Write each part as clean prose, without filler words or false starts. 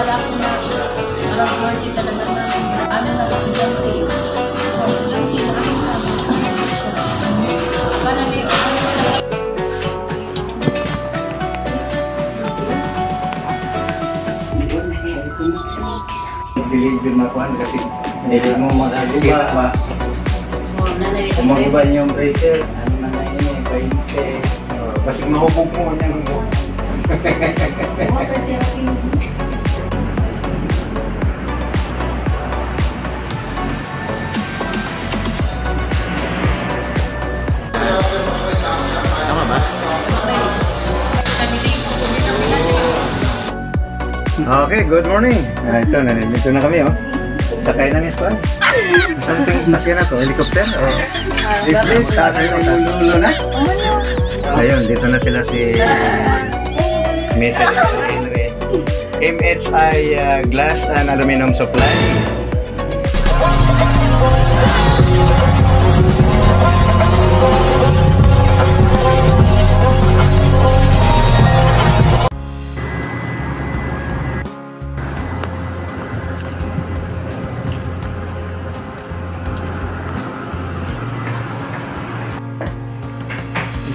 talaga ako na parang party talaga na ano na estudyante. Estudyante na ako na. Para may deliver makuhan kasi hindi mo magagawin ba? Kung mag-iba niyo yung bracer, ano na na yun eh, 20. Kasi mahubog mo niya ng buhok. Tama ba? Okay, good morning. Ito, nandito na kami, oh. Sakay na ni Squad. Saan ito yung sakyan na to? Helicopter? Lulo na? Ayun, dito na sila si Mrs. Henry. MHI Glass and Aluminum Supply.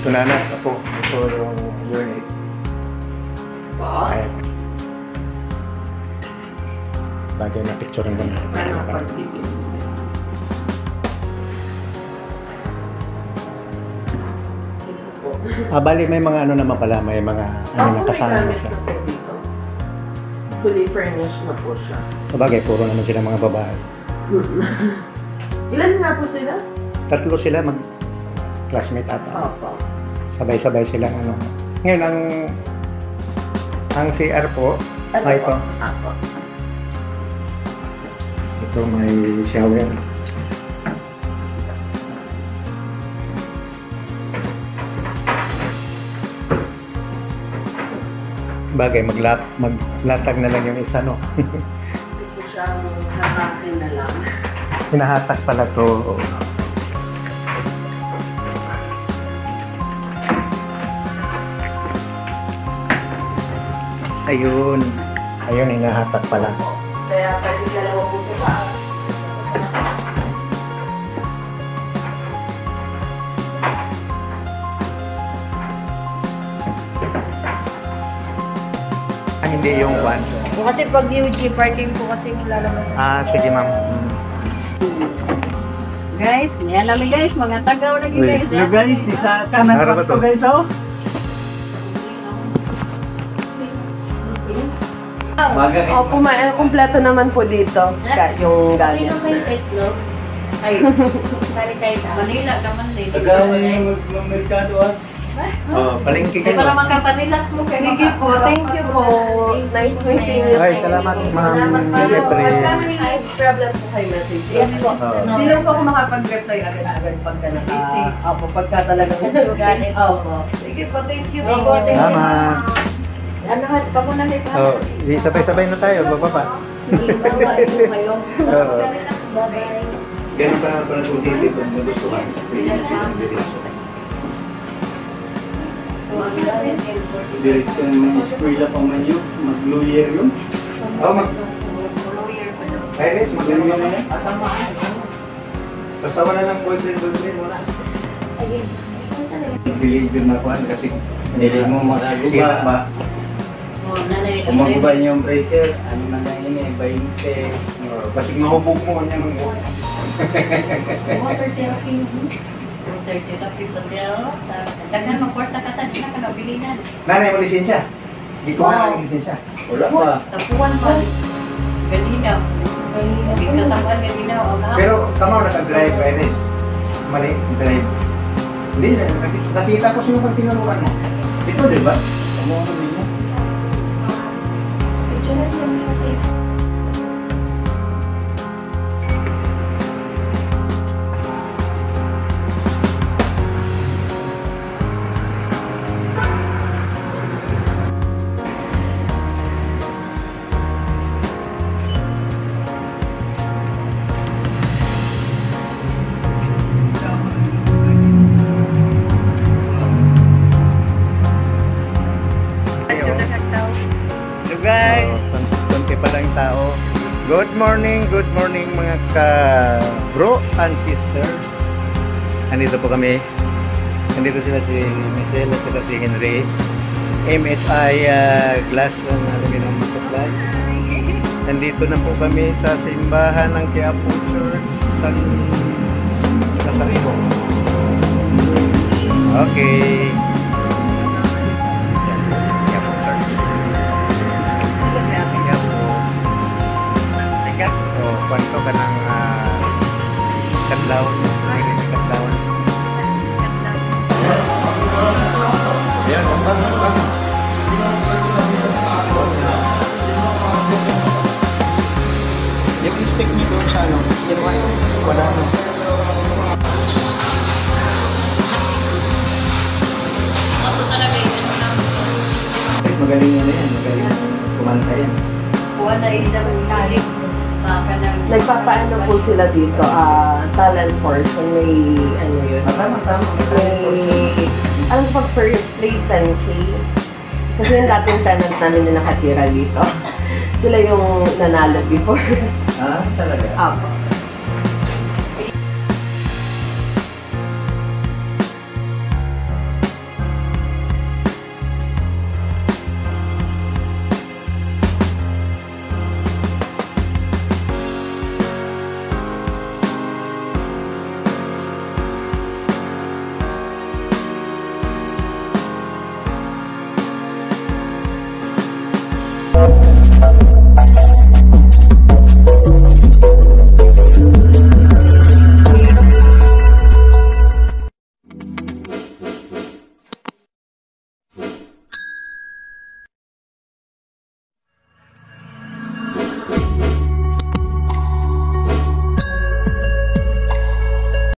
Ito na anak ako. Ito yung unit. Ayan. Bagay na picture ko na. Bali may mga ano naman pala. May mga ano na kasama na siya. Fully furnished na po siya. Sabagay, puro naman sila mga babae. Ilan nga po sila? Tatlo sila classmate ata. Opo. Sabay-sabay silang ano. Ngayon, ang CR po, ay ito. Opo. Ito may shower. Bagay, maglatag na lang yung isa, no? Ito siyang hatakin na lang. Hinahatak pala to. Ayun. Ayun, hinahatak pala. Kaya pwede dalawa po sa taas. Hindi yung one. kasi pag UG parking po kasi yung lalabas. Sige ma'am. Guys, yan namin guys, mga tagaw lagi guys. Hello guys, isa kanan Ano ba to? guys, oh. Opo, kompleto naman po dito. Yung gamit. Ano kayo set, no? Ay, sari-sari sa Manila naman din. Tagawin ng merkado ah. Palengke Hindi kayo. para makapanilax mo kayo. Sige po, thank you po. Nice meeting you. Ay, salamat ma'am. Pagka may problem po kayo message. Yes po. Hindi lang po ako makapag-reply agad-agad pagka na-busy. Opo, pagka talaga Ganit. Opo. Sige po, thank you po. Salamat. Ano, pag muna na ito. Di sabay-sabay na tayo, bababa. Oo. Ganun pa pala kung dito kung nagustuhan. Diretso ng eskwela pa man yun, mag-lawyer yun. Iris, mag-lawyer na yan. Basta wala ng boyfriend wala. Deliver na kuhan kasi hindi mo makasira ba? Kung mag-iba niyo yung bracer, ano na lang yun eh, 20. Kasi mahubog mo niya ng buhok. Water therapy. Water therapy pa siya. Daghan magporta ka tadi na kanabilinan. Nanay mo lisensya? Hindi ko na ang lisensya. Wala pa. Tapuan pa. Ganina. Hindi kasamaan ganina. Pero tama naka-drive, Iris. Mali, drive. Hindi, nakita ko sino pag tinuruan mo. Ito, di ba? Tama mo namin mo. Picture na lang natin. Guys, Marami pa lang tao. Good morning mga ka-bro and sisters. Andito po kami. Nandito sila si Michelle at sila si Henry. MHI Glass and Aluminum Supply. Nandito na po kami sa simbahan ng Quiapo Church San Casaribo. Okay. Quiapo Church. Quiapo. Oh, kwanto ka ng kadlaw. Kadlaw. Yan, ang yung stick niyo doon sa ano? Wala ano? Ako talaga yun. Magaling yan yan. Magaling kumanta yan. Kuha na isang kalit. Nagpapaano po sila dito, talent portion, may ano yun? Tama. May, alam pag first place, 10K. Kasi yung dating tenant namin na nakatira dito. Sila yung nanalo before. Talaga? Apo.